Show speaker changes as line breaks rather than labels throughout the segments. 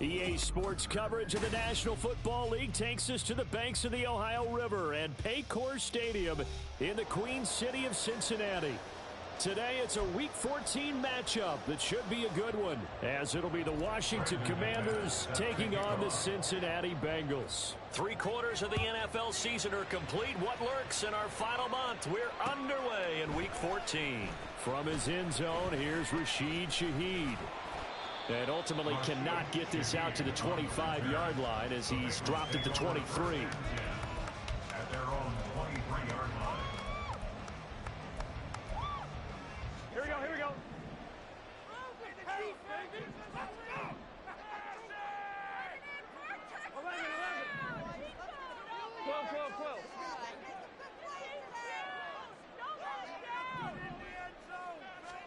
EA Sports coverage of the National Football League takes us to the banks of the Ohio River and Paycor Stadium in the Queen City of Cincinnati. Today, it's a Week 14 matchup that should be a good one, as it'll be the Washington Commanders taking on the Cincinnati Bengals. 3/4 of the NFL season are complete. What lurks in our final month? We're underway in Week 14. From his end zone, here's Rashid Shaheed. And ultimately cannot get this out to the 25-yard line as he's dropped at the 23.
At their own 23-yard line.
Here we go, here we go.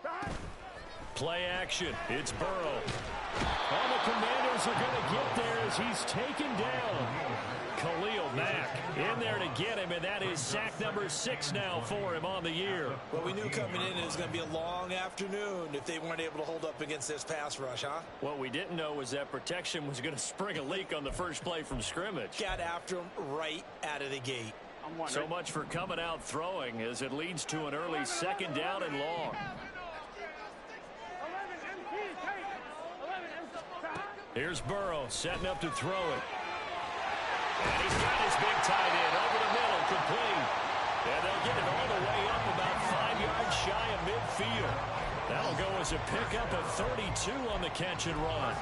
12.
Play action. It's Burrow. And the Commanders are going to get there as he's taken down. Khalil Mack in there to get him, and that is sack number 6 now for him on the year.
Well, we knew coming in it was going to be a long afternoon if they weren't able to hold up against this pass rush, huh?
What we didn't know was that protection was going to spring a leak on the first play from scrimmage.
Got after him right out of the gate.
So much for coming out throwing as it leads to an early 2nd down and long. Here's Burrow setting up to throw it. And he's got his big tight end over the middle, complete. And they'll get it all the way up about 5 yards shy of midfield. That'll go as a pickup of 32 on the catch and run.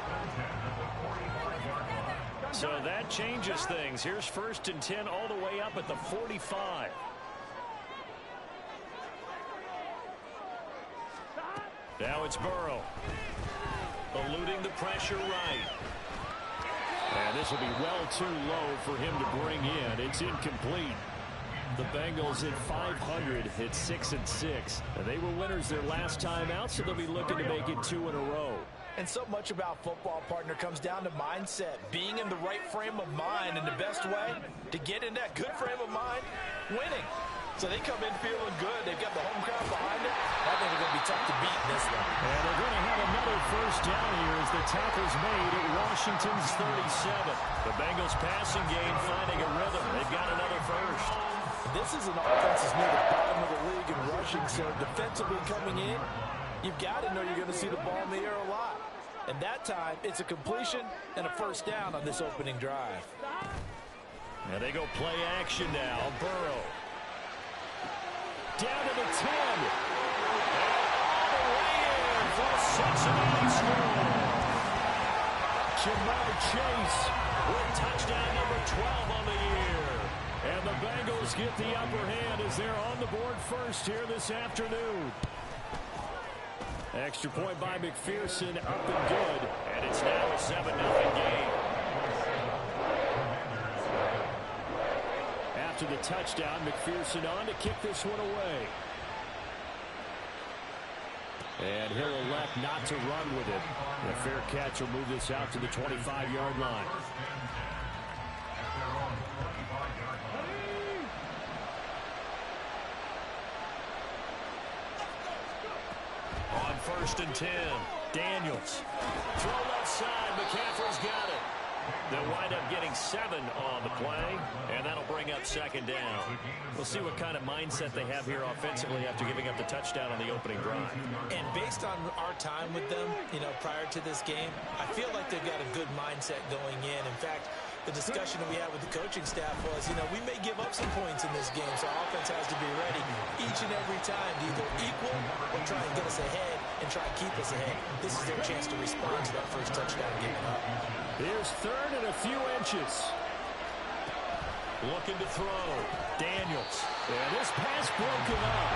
So that changes things. Here's 1st and 10 all the way up at the 45. Now it's Burrow. Eluding the pressure right. And this will be well too low for him to bring in. It's incomplete. The Bengals at 500 at 6-6. They were winners their last time out, so they'll be looking to make it 2 in a row.
And so much about football, partner, comes down to mindset. Being in the right frame of mind, and the best way to get in that good frame of mind, winning. So they come in feeling good. They've got the home crowd behind them. I think they're going to be tough to beat in this one.
And they're going to have another 1st down here as the tackle's made at Washington's 37. The Bengals passing game finding a rhythm. They've got another 1st.
This is an offense that's near the bottom of the league in rushing, so defensively coming in, you've got to know you're going to see the ball in the air a lot. And that time, it's a completion and a 1st down on this opening drive.
And they go play action now. Burrow. Down to the 10. And all the way in for a Cincinnati score. Ja'Marr Chase with touchdown number 12 on the year. And the Bengals get the upper hand as they're on the board first here this afternoon. Extra point by McPherson, up and good. And it's now a 7-0 game. After the touchdown, McPherson on to kick this one away. And he'll elect not to run with it. A fair catch will move this out to the 25-yard line. On 1st and 10, Daniels. Throw left side, McCaffrey's got it. They'll wind up getting 7 on the play, and that'll bring up 2nd down. We'll see what kind of mindset they have here offensively after giving up the touchdown on the opening drive.
And based on our time with them, prior to this game, I feel like they've got a good mindset going in. In fact, the discussion that we had with the coaching staff was, we may give up some points in this game, so our offense has to be ready each and every time to either equal or try and get us ahead and try and keep us ahead. This is their chance to respond to that first touchdown given up.
Here's 3rd and a few inches. Looking to throw. Daniels. And this pass broken up.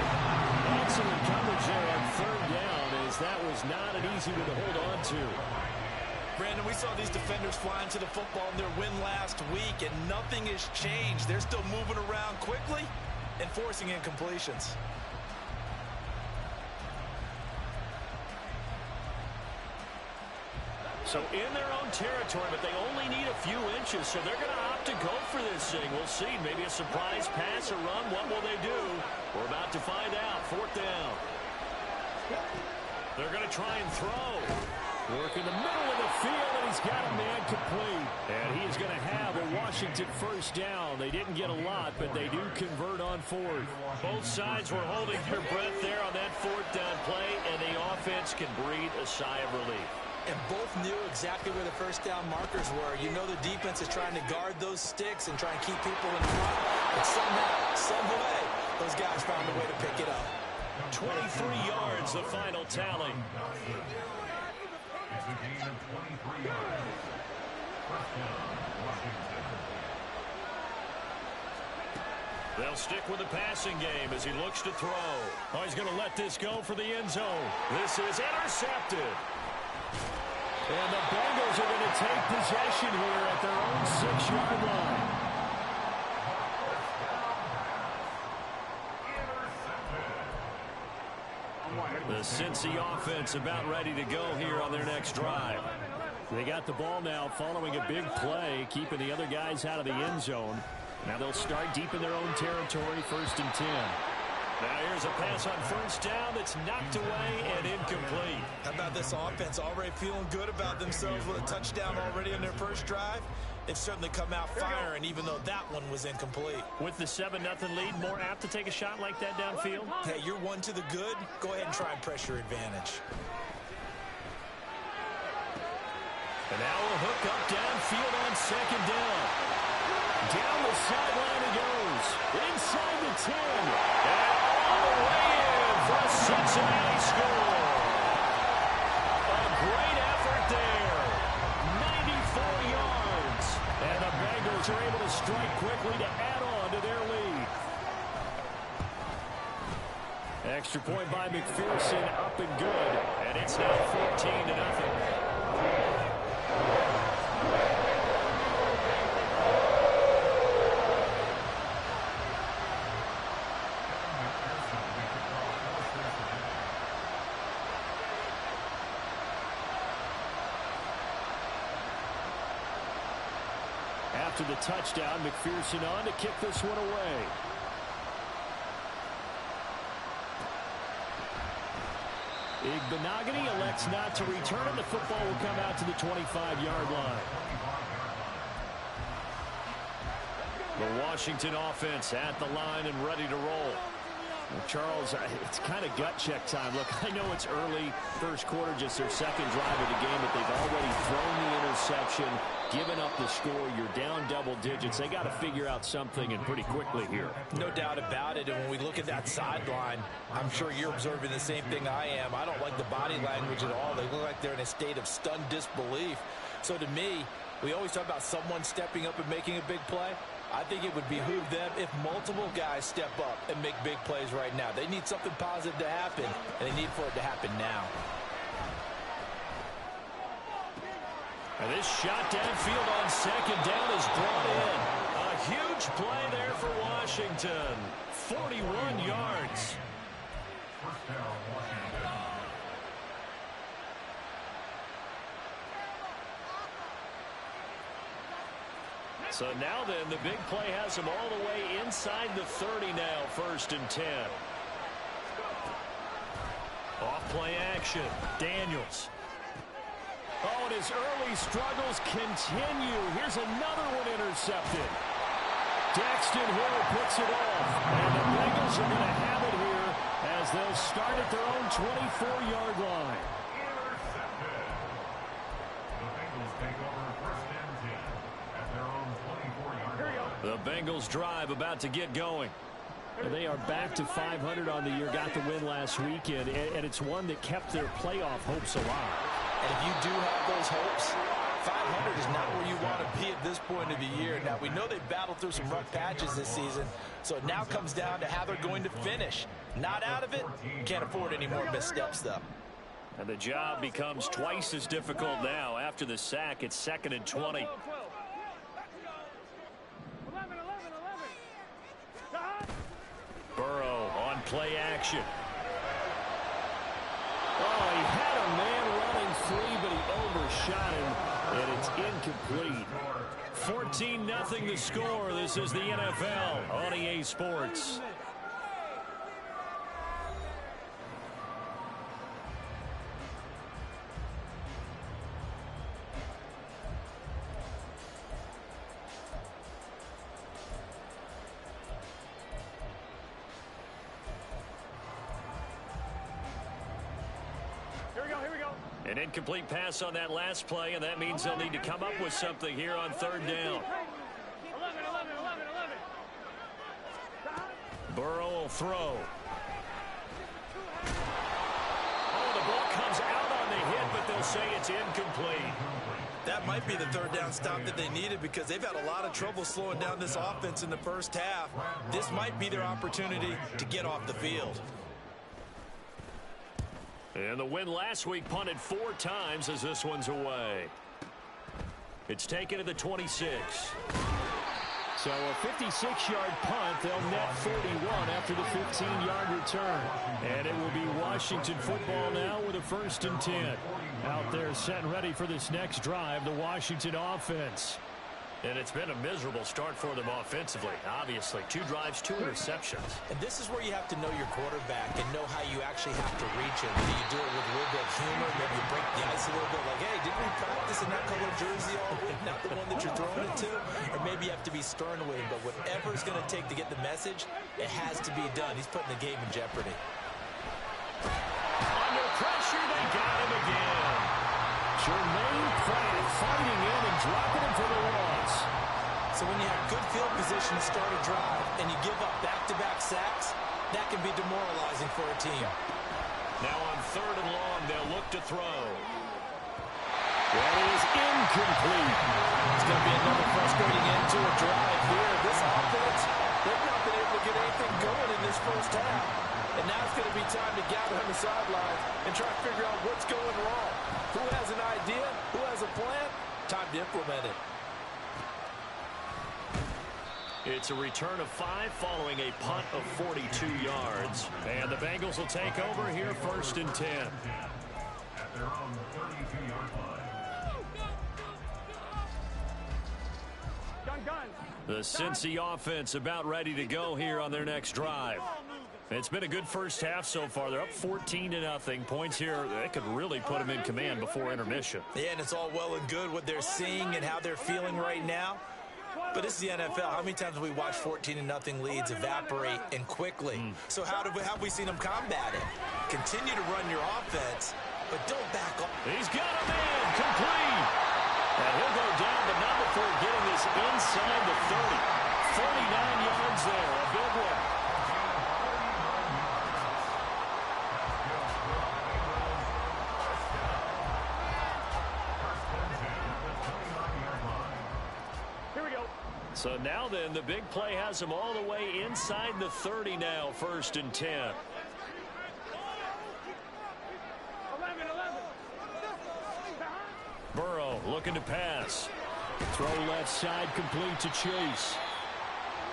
Excellent coverage there on 3rd down as that was not an easy one to hold on to.
Brandon, we saw these defenders flying to the football in their win last week, and nothing has changed. They're still moving around quickly and forcing incompletions.
So in their own territory, but they only need a few inches, so they're going to opt to go for this thing. We'll see. Maybe a surprise pass or run. What will they do? We're about to find out. 4th down. They're going to try and throw. Working the middle of the field, and he's got a man complete. And he's going to have a Washington first down. They didn't get a lot, but they do convert on fourth.
Both sides were holding their breath there on that fourth down play, and the offense can breathe a sigh of relief.
And both knew exactly where the first down markers were. You know the defense is trying to guard those sticks and try and keep people in front. But somehow, some way, those guys found a way to pick it up.
23 yards, the final tally.
It's a gain of 23 yards. First down, Washington.
They'll stick with the passing game as he looks to throw. Oh, he's going to let this go for the end zone. This is intercepted. And the Bengals are going to take possession here at their own 6-yard line. The Cincy offense about ready to go here on their next drive. They got the ball now following a big play, keeping the other guys out of the end zone. Now they'll start deep in their own territory, 1st and 10. Now here's a pass on first down that's knocked away and incomplete.
How about this offense already feeling good about themselves with a touchdown already in their first drive? They've certainly come out firing, even though that one was incomplete.
With the 7-0 lead, more apt to take a shot like that downfield?
Hey, you're one to the good. Go ahead and try and press your advantage.
And now a hook up downfield on 2nd down. Down the sideline he goes. Inside the 10. And all the way in for a Cincinnati score. A great effort there. 94 yards. And the Bengals are able to strike quickly to add on to their lead. Extra point by McPherson, up and good. And it's now 14-0. After the touchdown, McPherson on to kick this one away. Igbenogany elects not to return, and the football will come out to the 25-yard line. The Washington offense at the line and ready to roll. Well, Charles, it's kind of gut check time. Look, I know it's early, first quarter, just their second drive of the game, but they've already thrown the interception, given up the score. You're down double digits. They got to figure out something, and pretty quickly here.
No doubt about it. And when we look at that sideline, I'm sure you're observing the same thing I am. I don't like the body language at all. They look like they're in a state of stunned disbelief. So to me, we always talk about someone stepping up and making a big play. I think it would behoove them if multiple guys step up and make big plays right now. They need something positive to happen, and they need for it to happen now.
And this shot downfield on 2nd down is brought in. A huge play there for Washington. 41 yards.
First down, Washington.
So now then, the big play has them all the way inside the 30 now, 1st and 10. Off play action. Daniels. Oh, and his early struggles continue. Here's another one intercepted. Daxton Hill picks it off. And the Bengals are going to have it here as they'll start at their own 24-yard line.
Intercepted. The Bengals take over 1st and 10 at their own 24-yard line.
The Bengals drive about to get going. They are back to 500 on the year, got the win last weekend, and it's one that kept their playoff hopes alive.
And if you do have those hopes, 500 is not where you want to be at this point of the year. Now, we know they've battled through some rough patches this season, so it now comes down to how they're going to finish. Not out of it, can't afford any more missteps, though.
And the job becomes twice as difficult now. After the sack, it's 2nd and 20. Burrow on play action. Oh, he had a man running free, but he overshot him, and it's incomplete. 14-0 the score. This is the NFL on EA Sports. An incomplete pass on that last play, and that means they'll need to come up with something here on third down.
11.
Burrow will throw. Oh, the ball comes out on the hit, but they'll say it's incomplete.
That might be the third down stop that they needed because they've had a lot of trouble slowing down this offense in the first half. This might be their opportunity to get off the field.
And the win last week punted 4 times as this one's away. It's taken to the 26. So a 56-yard punt. They'll net 41 after the 15-yard return. And it will be Washington football now with a 1st and 10. Out there set and ready for this next drive, the Washington offense. And it's been a miserable start for them offensively. Obviously, 2 drives, 2 interceptions.
And this is where you have to know your quarterback and know how you actually have to reach him. Do you do it with a little bit of humor? Maybe you break the ice a little bit like, hey, didn't we practice in that color jersey all week? Not the one that you're throwing it to? Or maybe you have to be stern with him. But whatever it's going to take to get the message, it has to be done. He's putting the game in jeopardy.
Under pressure, they got him again. Jermaine Pratt fighting in and dropping him for the loss.
So when you have good field position to start a drive and you give up back-to-back sacks, that can be demoralizing for a team.
Now on 3rd and long, they'll look to throw. That is incomplete.
It's going to be another frustrating end to a drive here. This offense, they've not been able to get anything going in this first half. And now it's going to be time to gather on the sidelines and try to figure out what's going wrong. Who has an idea? Who has a plan? Time to implement it.
It's a return of 5 following a punt of 42 yards. And the Bengals will take over here 1st and 10.
At their own 32-yard line.
Gun.
The Cincy offense about ready to go here on their next drive. It's been a good first half so far. They're up 14-0. Points here, they could really put them in command before intermission.
Yeah, and it's all well and good what they're seeing and how they're feeling right now. But this is the NFL. How many times have we watched 14-0 leads evaporate and quickly? So how have we seen them combat it? Continue to run your offense, but don't back off.
He's got a man complete. And he'll go down, but not before getting this inside the 30. 49 yards there, a big one. So now then, the big play has them all the way inside the 30 now, 1st and 10.
11.
Burrow looking to pass. Throw left side complete to Chase.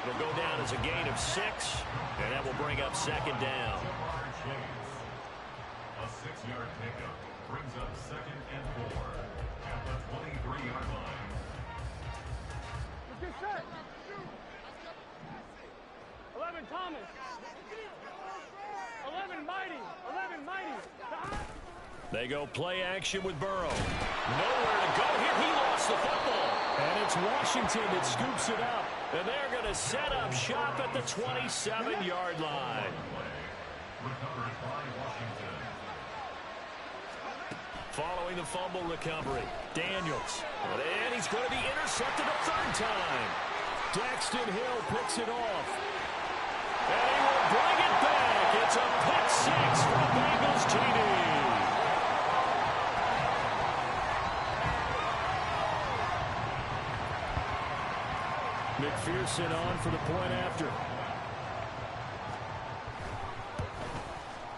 It'll go down as a gain of 6, and that will bring up 2nd down.
A 6-yard pickup brings up 2nd and 4 at the 23-yard line.
Get set. 11 Thomas. 11 Mighty.
They go play action with Burrow. Nowhere to go here. He lost the football. And it's Washington that scoops it up. And they're going to set up shop at the 27-yard line.
Recovered by Washington.
Following the fumble recovery, Daniels. And he's going to be intercepted a 3rd time. Daxton Hill picks it off. And he will bring it back. It's a pick 6 for the Bengals TD. McPherson on for the point after.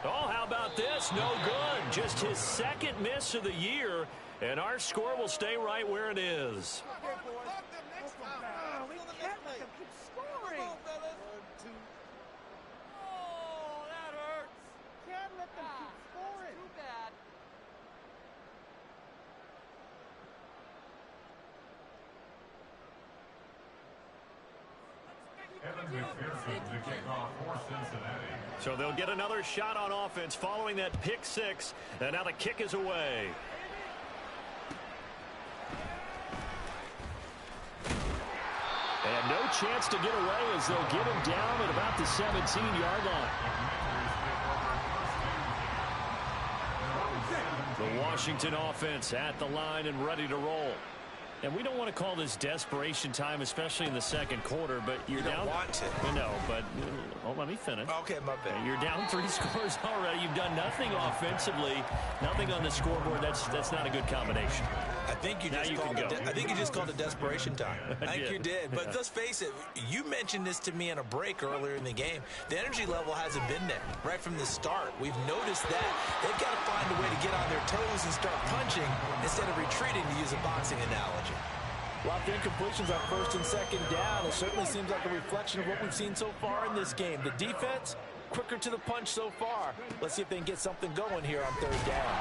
Oh, how about this? No good. Just his 2nd miss of the year, and our score will stay right where it is.
We can't let them keep scoring. Oh, that hurts. Can't let them keep scoring. Too bad.
Evan McPherson to kick off for Cincinnati.
So they'll get another shot on offense following that pick 6, and now the kick is away. And no chance to get away as they'll get him down at about the 17-yard line. The Washington offense at the line and ready to roll. And we don't want to call this desperation time, especially in the second quarter, but you're down.
You don't want to.
No, but let me finish.
Okay, my bad.
You're down 3 scores already. You've done nothing offensively, nothing on the scoreboard. That's not a good combination.
I think you just called it desperation time. I think you did. But let's face it, you mentioned this to me in a break earlier in the game. The energy level hasn't been there right from the start. We've noticed that. They've got to find a way to get on their toes and start punching instead of retreating, to use a boxing analogy.
Lots of incompletions on first and second down. It certainly seems like a reflection of what we've seen so far in this game. The defense, quicker to the punch so far. Let's see if they can get something going here on third down.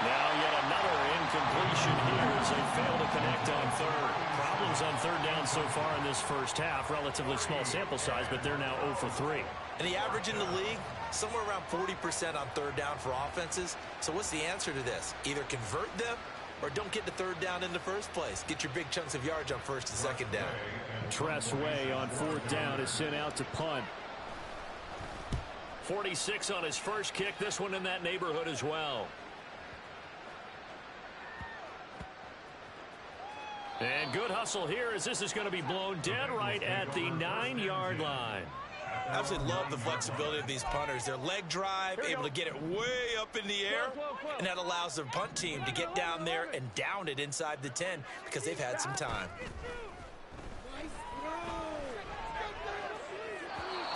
Now yet another incompletion here as they fail to connect on third. Problems on third down so far in this first half. Relatively small sample size, but they're now 0 for 3.
And the average in the league, somewhere around 40% on third down for offenses. So what's the answer to this? Either convert them or don't get the third down in the first place. Get your big chunks of yards on first and second down.
Tress Way on fourth down is sent out to punt. 46 on his first kick. This one in that neighborhood as well. And good hustle here as this is going to be blown dead right at the 9-yard line.
I absolutely love the flexibility of these punters. Their leg drive, able to get it way up in the air, and that allows their punt team to get down there and down it inside the 10 because they've had some time.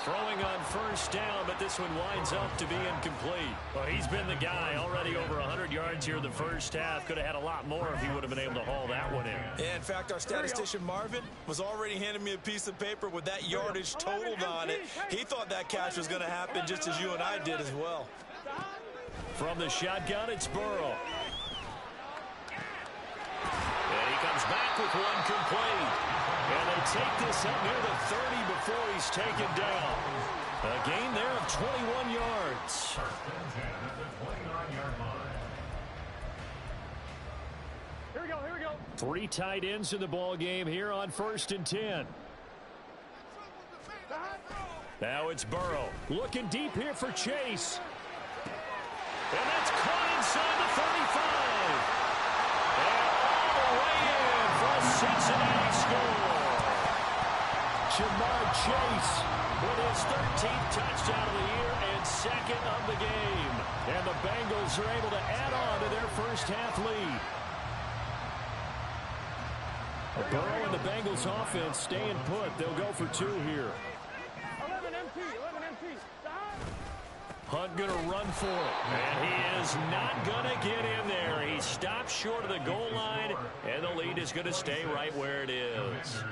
Throwing on first down, but this one winds up to be incomplete. Well, he's been the guy already over 100 yards here in the first half. Could have had a lot more if he would have been able to haul that one in.
Yeah, in fact, our statistician Marvin was already handing me a piece of paper with that yardage totaled on it. He thought that catch was going to happen just as you and I did as well.
From the shotgun, it's Burrow. And he comes back with one complete. And they take this up near the 30 before he's taken down. A gain there of 21 yards.
Here we go, here we go.
3 tight ends in the ball game here on 1st and 10. Now it's Burrow looking deep here for Chase. And that's caught inside the 35. And all the way in for a Cincinnati score. Ja'Marr Chase with his 13th touchdown of the year and 2nd of the game. And the Bengals are able to add on to their first half lead. Burrow and the Bengals offense staying put. They'll go for 2 here.
11 MT, 11 MT.
Hunt going to run for it. And he is not going to get in there. He stops short of the goal line, and the lead is going to stay right where it is.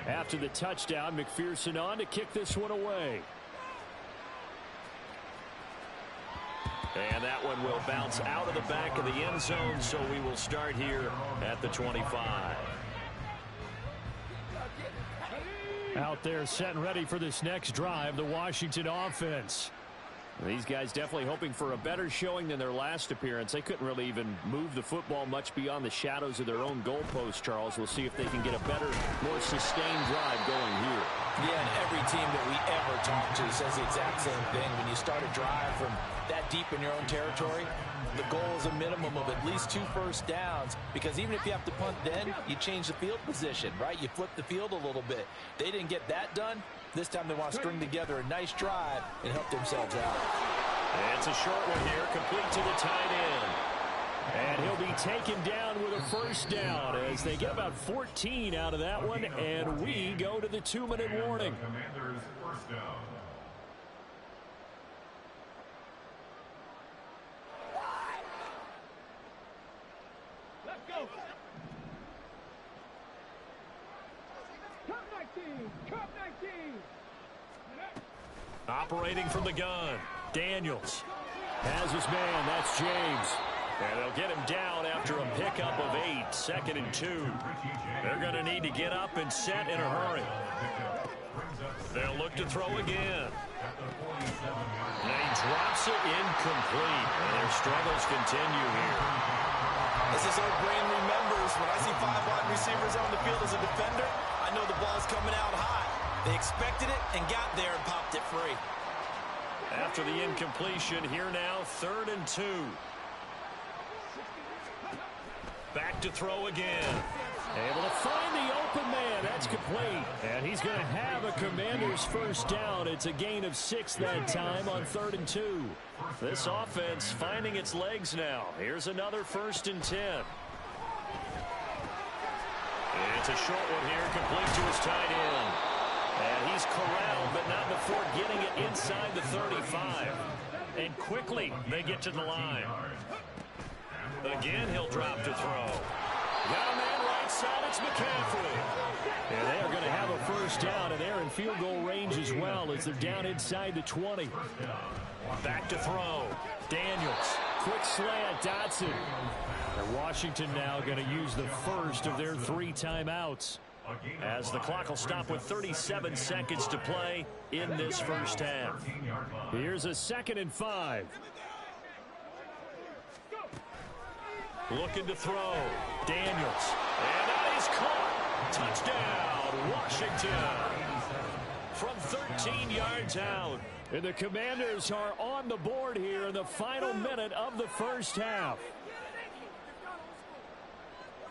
After the touchdown, McPherson on to kick this one away. And that one will bounce out of the back of the end zone, so we will start here at the 25. Out there set and ready for this next drive, the Washington offense. These guys definitely hoping for a better showing than their last appearance. They couldn't really even move the football much beyond the shadows of their own goalpost, Charles. We'll see if they can get a better, more sustained drive going here.
Yeah, and every team that we ever talk to says the exact same thing. When you start a drive from that deep in your own territory, the goal is a minimum of at least 2 first downs, because even if you have to punt then, you change the field position, right? You flip the field a little bit. They didn't get that done. This time they want to string together a nice drive and help themselves out.
It's a short one here, complete to the tight end. And he'll be taken down with a first down as they get about 14 out of that one, and we go to the 2-minute warning.
Commanders first down.
Let's go. Cup 19, Cup 19.
Operating from the gun, Daniels has his man, that's James. And they'll get him down after a pickup of 8, 2nd and 2. They're going to need to get up and set in a hurry. They'll look to throw again. And he drops it incomplete. And their struggles continue here.
As his old brain remembers, when I see 5 wide receivers on the field as a defender, I know the ball's coming out high. They expected it and got there and popped it free.
After the incompletion, here now, 3rd and 2.
Back to throw again.
Able to find the open man. That's complete. And he's going to have a Commanders first down. It's a gain of 6 that time on 3rd and 2. This offense finding its legs now. Here's another 1st and 10. It's a short one here, complete to his tight end. And he's corralled, but not before getting it inside the 35. And quickly they get to the line. Again, he'll drop to throw. Got a man right side, it's McCaffrey. And they are going to have a first down, and they're in field goal range as well as they're down inside the 20. Back to throw. Daniels. Quick slant, Dotson. And Washington now going to use the first of their 3 timeouts, as the clock will stop with 37 seconds to play in this first half. Here's a 2nd and 5. Looking to throw. Daniels. And that is caught. Touchdown, Washington. From 13 yards out. And the Commanders are on the board here in the final minute of the first half.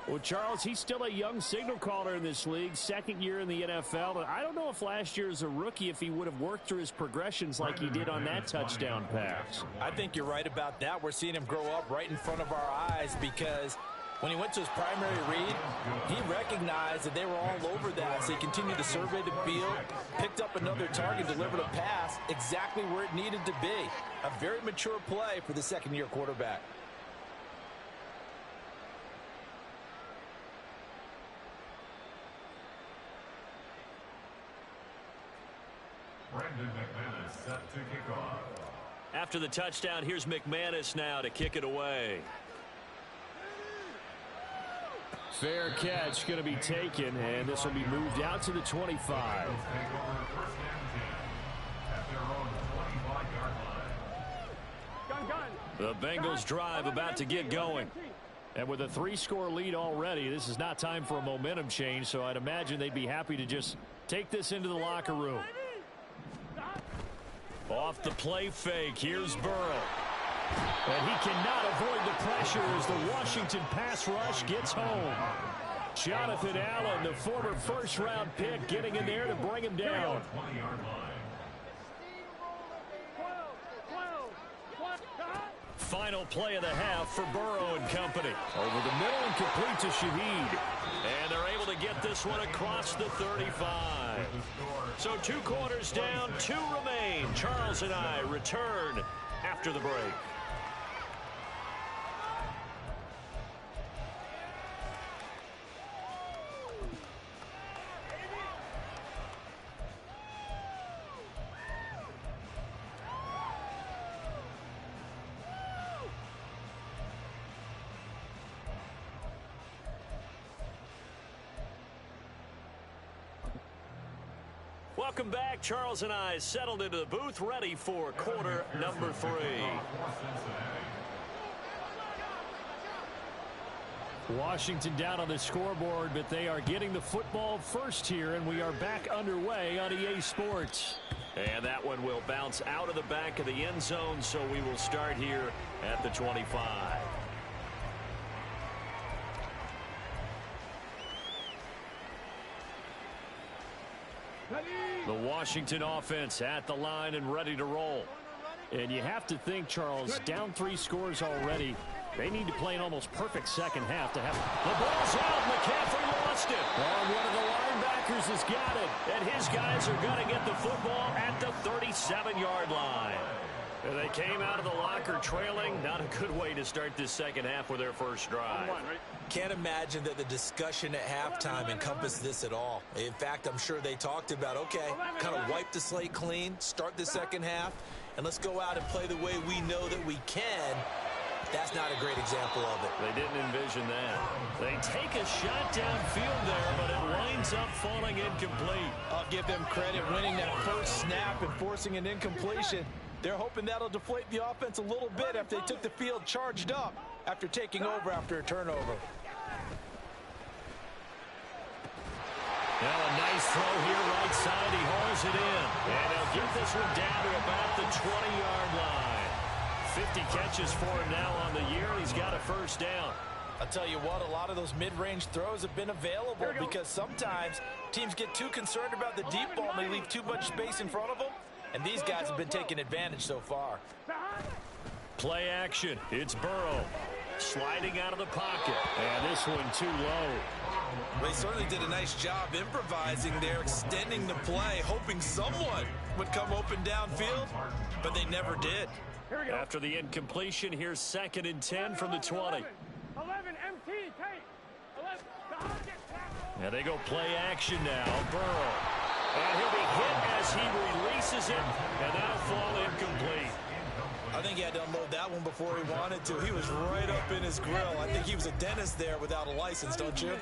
Well, Charles, he's still a young signal caller in this league, 2nd year in the NFL. But I don't know if last year as a rookie, if he would have worked through his progressions like he did on that touchdown pass.
I think you're right about that. We're seeing him grow up right in front of our eyes, because when he went to his primary read, he recognized that they were all over that. So he continued to survey the field, picked up another target, delivered a pass exactly where it needed to be. A very mature play for the 2nd-year quarterback.
Brandon McManus set to kick off.
After the touchdown, here's McManus now to kick it away.
Fair catch going to be taken, and this will be moved out to the 25.
Take over 1st and 10 at their own 25-yard line.
The Bengals drive about to get going. And with a 3-score lead already, this is not time for a momentum change, so I'd imagine they'd be happy to just take this into the locker room. Off the play fake, here's Burrow. And he cannot avoid the pressure as the Washington pass rush gets home. Jonathan Allen, the former 1st-round pick, getting in there to bring him down.
20-yard line.
Final play of the half for Burrow and company. Over the middle and complete to Shaheed.
And they're able to get this one across the 35. So 2 quarters down, 2 remain. Charles and I return after the break. Welcome back. Charles and I settled into the booth, ready for quarter number 3.
Washington down on the scoreboard, but they are getting the football first here, and we are back underway on EA Sports.
And that one will bounce out of the back of the end zone, so we will start here at the 25.
The Washington offense at the line and ready to roll. And you have to think, Charles, down 3 scores already. They need to play an almost perfect second half to have.
The ball's out. McCaffrey lost it.
And one of the linebackers has got it.
And his guys are going to get the football at the 37-yard line. And they came out of the locker trailing. Not a good way to start this second half with their first drive.
Can't imagine that the discussion at halftime encompassed this at all. In fact, I'm sure they talked about, okay, kind of wipe the slate clean, start the second half, and let's go out and play the way we know that we can. That's not a great example of it.
They didn't envision that.
They take a shot downfield there, but it winds up falling incomplete.
I'll give them credit winning that first snap and forcing an incompletion. They're hoping that'll deflate the offense a little bit after they took the field charged up after taking over after a turnover.
Now a nice throw here right side. He hauls it in. And he'll get this one down to about the 20-yard line. 50 catches for him now on the year. He's got a first down.
I'll tell you what, a lot of those mid-range throws have been available because sometimes teams get too concerned about the deep ball and they leave too much space in front of them, and these guys have been taking advantage so far.
Play action. It's Burrow sliding out of the pocket. And this one too low.
They certainly did a nice job improvising there, extending the play, hoping someone would come open downfield, but they never did.
After the incompletion, here's 2nd and 10 from the 20.
11 MT, Tate. 11.
And they go play action now. Burrow. And he'll be hit as he releases it, and that'll fall incomplete.
I think he had to unload that one before he wanted to. He was right up in his grill. I think he was a dentist there without a license, don't you?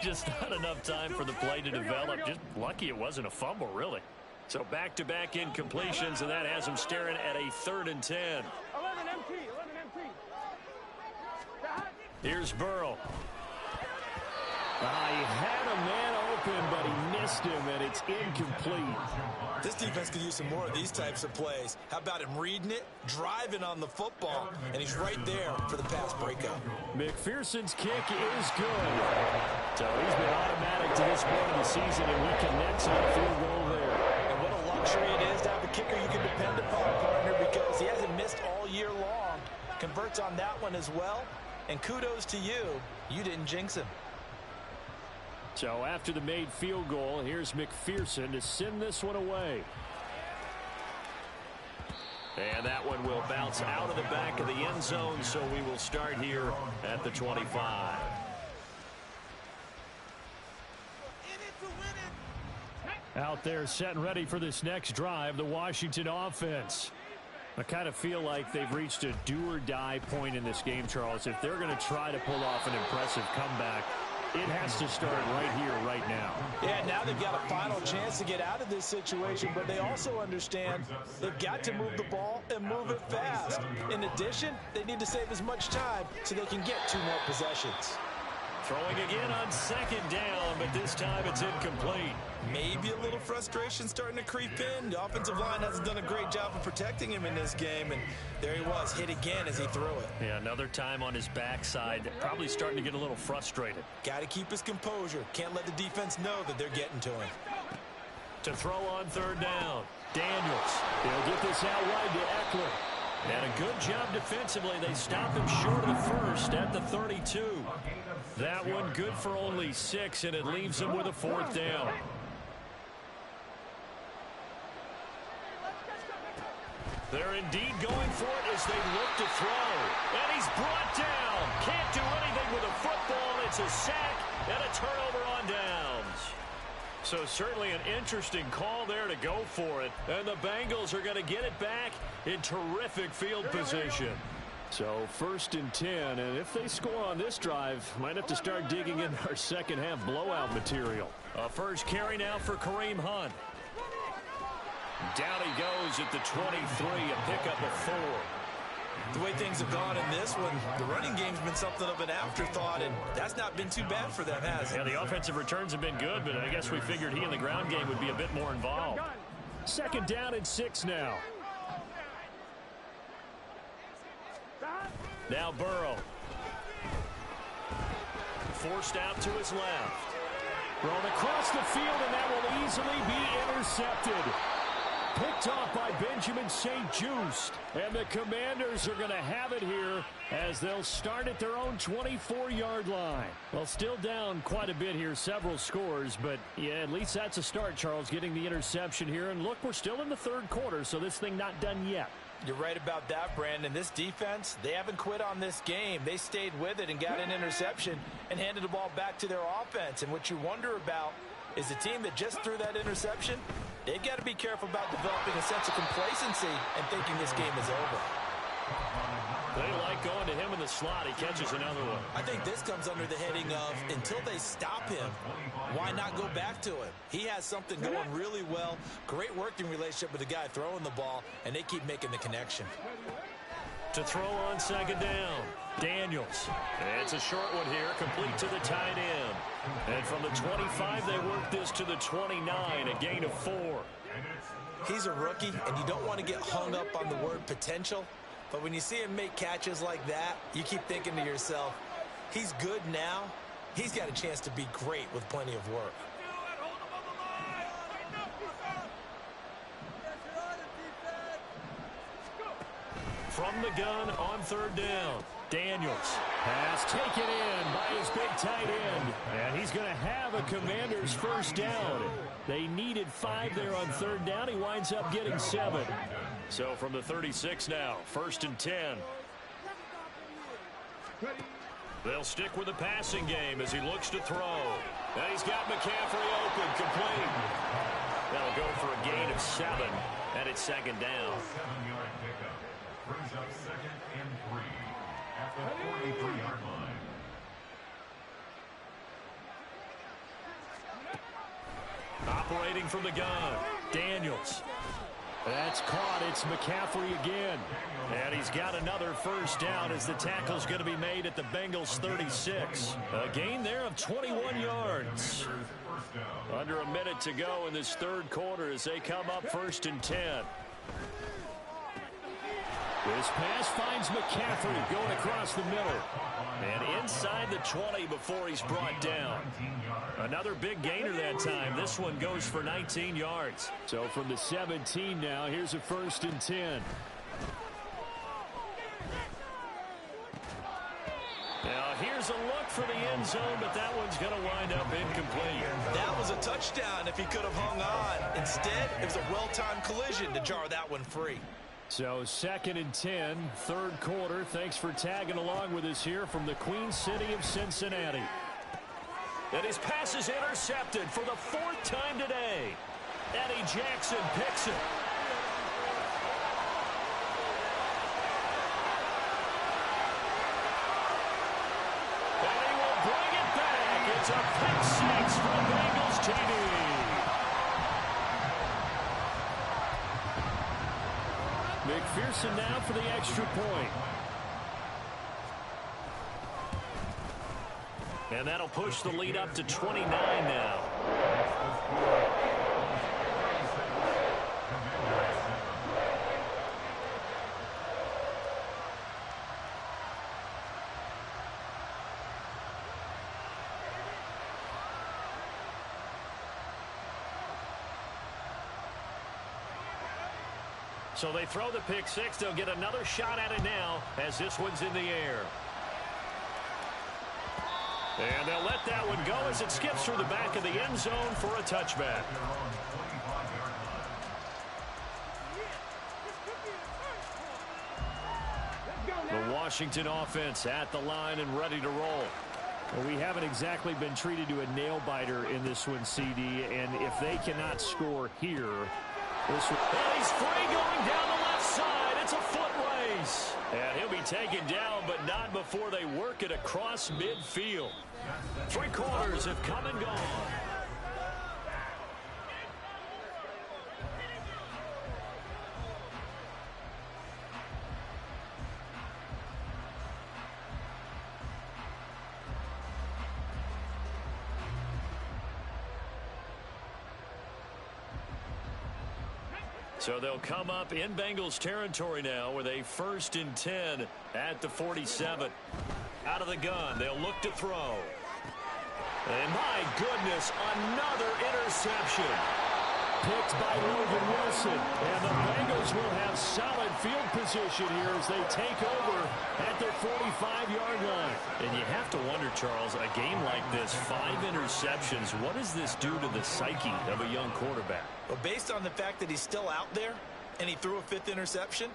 Just not enough time for the play to develop. Just lucky it wasn't a fumble, really. So back-to-back incompletions, and that has him staring at a 3rd and 10.
11 MT, 11 MT.
Here's Burrow. He had a man open, but he missed him, and it's incomplete.
This defense could use some more of these types of plays. How about him reading it, driving on the football, and he's right there for the pass breakup.
McPherson's kick is good. So he's been automatic to this point of the season, and he connects on a field goal there.
And what a luxury it is to have a kicker you can depend upon, partner, because he hasn't missed all year long. Converts on that one as well. And kudos to you. You didn't jinx him.
So after the made field goal, here's McPherson to send this one away. And that one will bounce out of the back of the end zone, so we will start here at the 25. Out there set and ready for this next drive, the Washington offense. I kind of feel like they've reached a do-or-die point in this game, Charles. If they're going to try to pull off an impressive comeback, it has to start right here, right now.
Yeah, now they've got a final chance to get out of this situation, but they also understand they've got to move the ball and move it fast. In addition, they need to save as much time so they can get 2 more possessions.
Throwing again on 2nd down, but this time it's incomplete.
Maybe a little frustration starting to creep in. The offensive line hasn't done a great job of protecting him in this game, and there he was, hit again as he threw it.
Yeah, another time on his backside, probably starting to get a little frustrated.
Got to keep his composure. Can't let the defense know that they're getting to him.
To throw on 3rd down, Daniels. He'll get this out wide to Eckler. And a good job defensively. They stop him short of the 1st at the 32. That one good for only 6, and it leaves him with a 4th down. They're indeed going for it as they look to throw. And he's brought down. Can't do anything with a football. It's a sack and a turnover on downs. So certainly an interesting call there to go for it. And the Bengals are going to get it back in terrific field position. So 1st and 10, and if they score on this drive, might have to start digging in our second half blowout material. A first carry now for Kareem Hunt. Down he goes at the 23, a pickup of 4.
The way things have gone in this one, the running game's been something of an afterthought, and that's not been too bad for them, has it?
Yeah, the offensive returns have been good, but I guess we figured he in the ground game would be a bit more involved. 2nd down and 6 now. Now Burrow. Forced out to his left. Thrown across the field, and that will easily be intercepted. Picked off by Benjamin St-Juste. And the Commanders are going to have it here as they'll start at their own 24-yard line. Well, still down quite a bit here, several scores, but yeah, at least that's a start, Charles, getting the interception here. And look, we're still in the 3rd quarter, so this thing not done yet.
You're right about that, Brandon. This defense, they haven't quit on this game. They stayed with it and got an interception and handed the ball back to their offense. And what you wonder about is the team that just threw that interception, they've got to be careful about developing a sense of complacency and thinking this game is over.
They like going to him in the slot. He catches another one.
I think this comes under the heading of, until they stop him, why not go back to him? He has something going really well. Great working relationship with the guy throwing the ball, and they keep making the connection.
To throw on 2nd down, Daniels. It's a short one here, complete to the tight end. And from the 25, they work this to the 29, a gain of 4.
He's a rookie, and you don't want to get hung up on the word potential. But when you see him make catches like that, you keep thinking to yourself, he's good now. He's got a chance to be great with plenty of work.
From the gun on third down, Daniels has taken in by his big tight end. And he's going to have a Commanders first down. They needed 5 there on third down. He winds up getting 7. So from the 36 now, 1st and 10. They'll stick with the passing game as he looks to throw. And he's got McCaffrey open, complete. That'll go for a gain of 7, and it's 2nd down.
7-yard pickup. Brings up 2nd and 3 at the 43-yard line.
Operating from the gun, Daniels. That's caught. It's McCaffrey again. And he's got another first down as the tackle's going to be made at the Bengals 36. A gain there of 21 yards. Under a minute to go in this third quarter as they come up 1st and 10. This pass finds McCaffrey going across the middle. And inside the 20 before he's brought down. Another big gainer that time. This one goes for 19 yards. So from the 17 now, here's a 1st and 10. Now here's a look for the end zone, but that one's going to wind up incomplete.
That was a touchdown if he could have hung on. Instead, it was a well-timed collision to jar that one free.
So 2nd and 10, third quarter. Thanks for tagging along with us here from the Queen City of Cincinnati. And his pass is intercepted for the 4th time today. Eddie Jackson picks it. And he will bring it back. It's a pick 6 from Bengals TD. McPherson now for the extra point. And that'll push the lead up to 29 now. So they throw the pick 6. They'll get another shot at it now as this one's in the air. And they'll let that one go as it skips through the back of the end zone for a touchback. The Washington offense at the line and ready to roll. Well, we haven't exactly been treated to a nail-biter in this one, CD, and if they cannot score here, this one... And he's free going down the left side. It's a foot race. And he'll be taken down, but not before they work it across midfield. 3 quarters have come and gone. So they'll come up in Bengals territory now with a 1st and 10 at the 47. Out of the gun, they'll look to throw. And my goodness, another interception. Picked by Logan Wilson. And the Bengals will have solid field position here as they take over at their 45-yard line. And you have to wonder, Charles, a game like this, 5 interceptions, what does this do to the psyche of a young quarterback?
Well, based on the fact that he's still out there and he threw a 5th interception,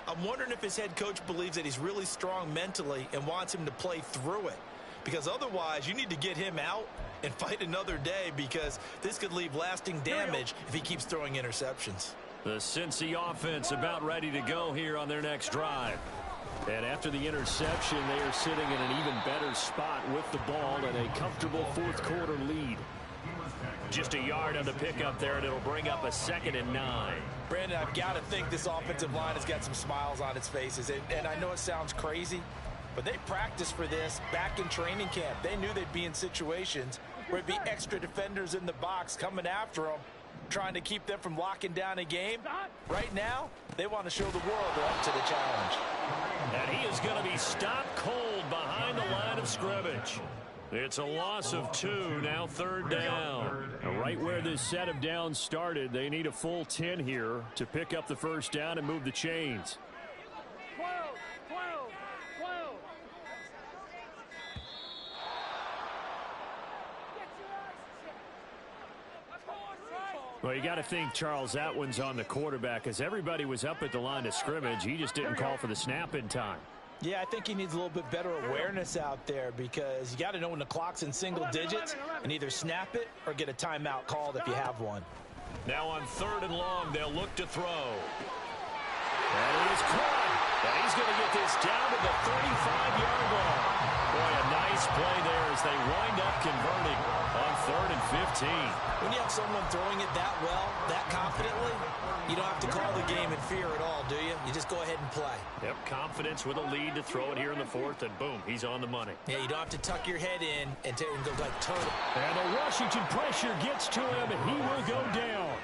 I'm wondering if his head coach believes that he's really strong mentally and wants him to play through it. Because otherwise, you need to get him out and fight another day, because this could leave lasting damage if he keeps throwing interceptions.
The Cincy offense about ready to go here on their next drive. And after the interception, they are sitting in an even better spot with the ball and a comfortable 4th quarter lead. Just a yard on the pickup there, and it'll bring up a 2nd and 9.
Brandon, I've got to think this offensive line has got some smiles on its faces. And I know it sounds crazy, but they practiced for this back in training camp. They knew they'd be in situations where it'd be extra defenders in the box coming after them.
trying to keep them from locking down a game. Right now, they want to show the world they're up to the challenge.
And he is going to be stopped cold behind the line of scrimmage. It's a loss of 2, now 3rd down.
Right where this set of downs started, they need a full 10 here to pick up the first down and move the chains.
12, 12, 12.
Well, you got to think, Charles, that one's on the quarterback, as everybody was up at the line of scrimmage. He just didn't call for the snap in time.
Yeah, I think he needs a little bit better awareness out there, because you got to know when the clock's in single digits and either snap it or get a timeout called if you have one.
Now on 3rd and long, they'll look to throw. And it is caught. And he's going to get this down to the 35-yard line. Boy, a nice play there as they wind up converting on 3rd and 15.
When you have someone throwing it that well, that confidently, you don't have to call the game in fear at all, do you? You just go ahead and play.
Yep, confidence with a lead to throw it here in the 4th, and boom, he's on the money.
Yeah, you don't have to tuck your head in and go like turtle.
And the Washington pressure gets to him, and he will go down.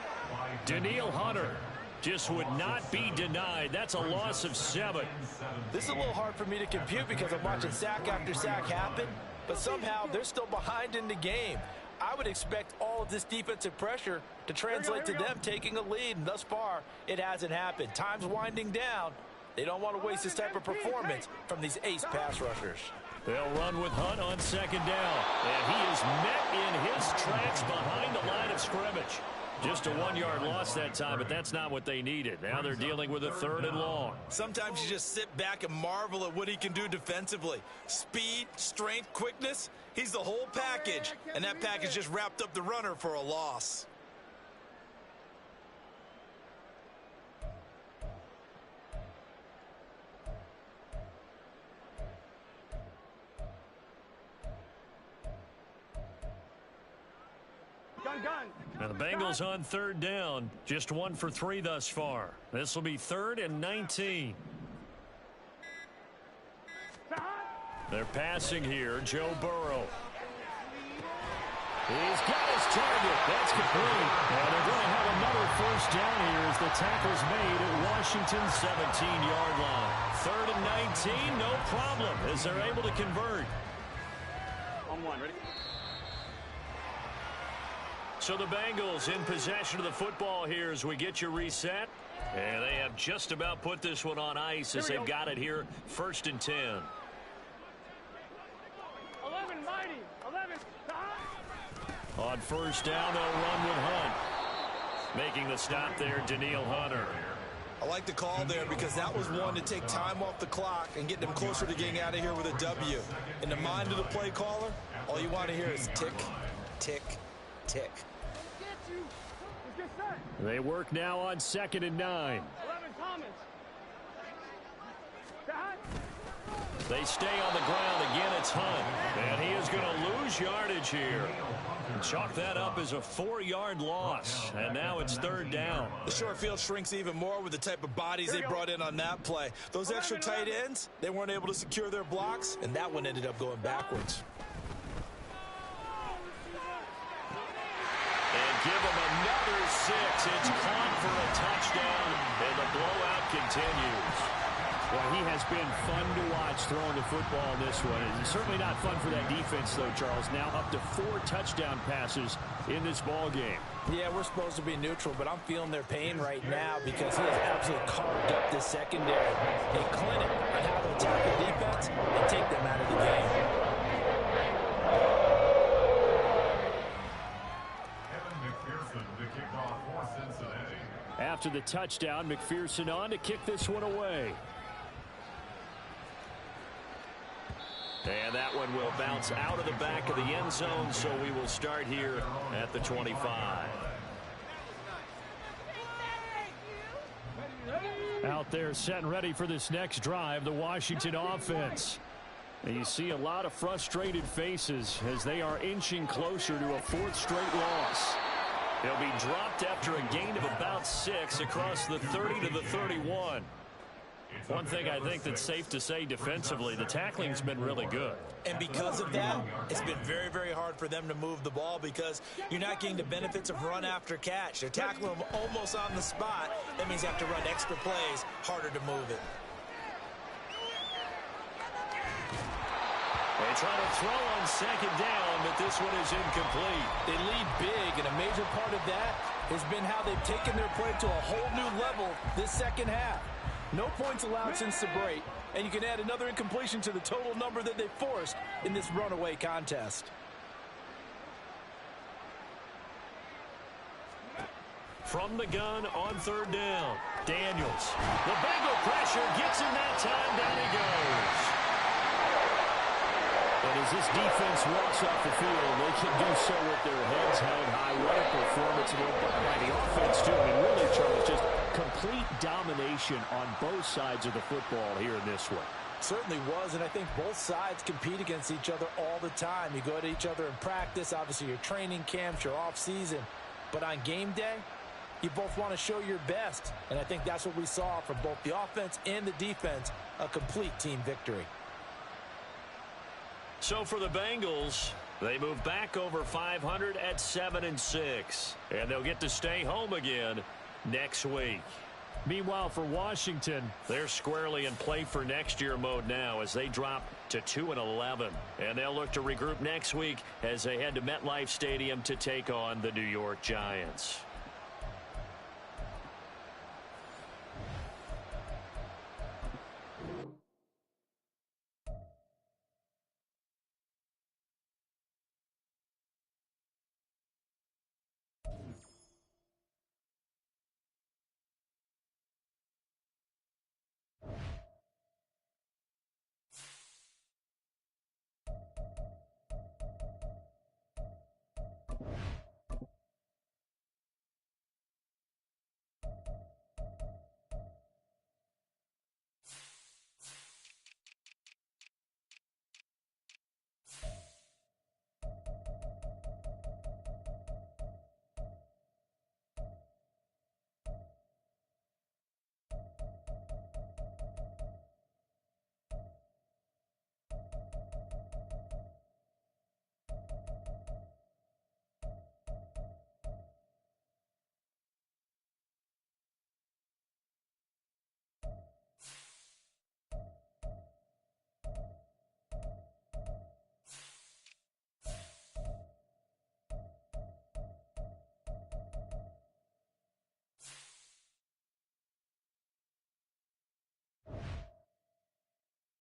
Danielle Hunter just would not be denied. That's a loss of 7.
This is a little hard for me to compute because I'm watching sack after sack happen, but somehow they're still behind in the game. I would expect all of this defensive pressure to translate to them taking a lead, and thus far, it hasn't happened. Time's winding down. They don't want to waste this type of performance from these ace pass rushers.
They'll run with Hunt on 2nd down, and he is met in his tracks behind the line of scrimmage. Just a 1-yard loss that time, but that's not what they needed. Now they're dealing with a 3rd and long.
Sometimes you just sit back and marvel at what he can do defensively. Speed, strength, quickness, he's the whole package, and that package just wrapped up the runner for a loss.
Now the Bengals on 3rd down, just 1 for 3 thus far. This will be 3rd and 19. They're passing here, Joe Burrow. He's got his target. That's complete. And they're going to have another first down here as the tackle's made at Washington's 17-yard line. 3rd and 19, no problem, as they're able to convert.
On 1, ready?
So the Bengals in possession of the football here as we get you reset. And they have just about put this one on ice as they've got it here, 1st and 10.
11, mighty. 11,
On 1st down, they'll run with Hunt. Making the stop there, Danielle Hunter.
I like the call there because that was one to take time off the clock and get them closer to getting out of here with a W. In the mind of the play caller, all you want to hear is tick, tick, tick.
They work now on 2nd and 9.
11, Thomas.
They stay on the ground. Again, it's Hunt. And he is going to lose yardage here. Chalk that up as a 4-yard loss. And now it's 3rd down.
The short field shrinks even more with the type of bodies they brought in on that play. Those extra tight ends, they weren't able to secure their blocks, and that one ended up going backwards.
And give him another 6. It's caught for a touchdown, and the blowout continues.
Well, he has been fun to watch throwing the football in this one. It's certainly not fun for that defense, though, Charles. Now up to 4 touchdown passes in this ball game.
Yeah, we're supposed to be neutral, but I'm feeling their pain right now because he has absolutely carved up this secondary. A clinic on how to attack the defense and take them out of the game.
After the touchdown, McPherson on to kick this one away.
And that one will bounce out of the back of the end zone, so we will start here at the 25.
Out there set and ready for this next drive, the Washington offense. And you see a lot of frustrated faces as they are inching closer to a 4th straight loss.
They'll be dropped after a gain of about 6 across the 30 to the 31. One thing I think that's safe to say defensively, the tackling's been really good.
And because of that, it's been very, very hard for them to move the ball because you're not getting the benefits of run after catch. They're tackling them almost on the spot. That means you have to run extra plays, harder to move it.
They try to throw on second down, but this one is incomplete.
They lead big, and a major part of that has been how they've taken their play to a whole new level this second half. No points allowed since the break, and you can add another incompletion to the total number that they forced in this runaway contest.
From the gun on third down, Daniels. The Bengal pressure gets him that time. Down he goes. And as this defense walks off the field, they can do so with their heads held high. What a performance by the offense, too. I mean, really, Charles, just complete domination on both sides of the football here in this one.
Certainly was, and I think both sides compete against each other all the time. You go at each other in practice, obviously your training camps, your off-season. But on game day, you both want to show your best. And I think that's what we saw from both the offense and the defense, a complete team victory.
So for the Bengals, they move back over 500 at 7-6. And they'll get to stay home again next week.
Meanwhile, for Washington,
they're squarely in play for next year mode now as they drop to 2-11. And they'll look to regroup next week as they head to MetLife Stadium to take on the New York Giants.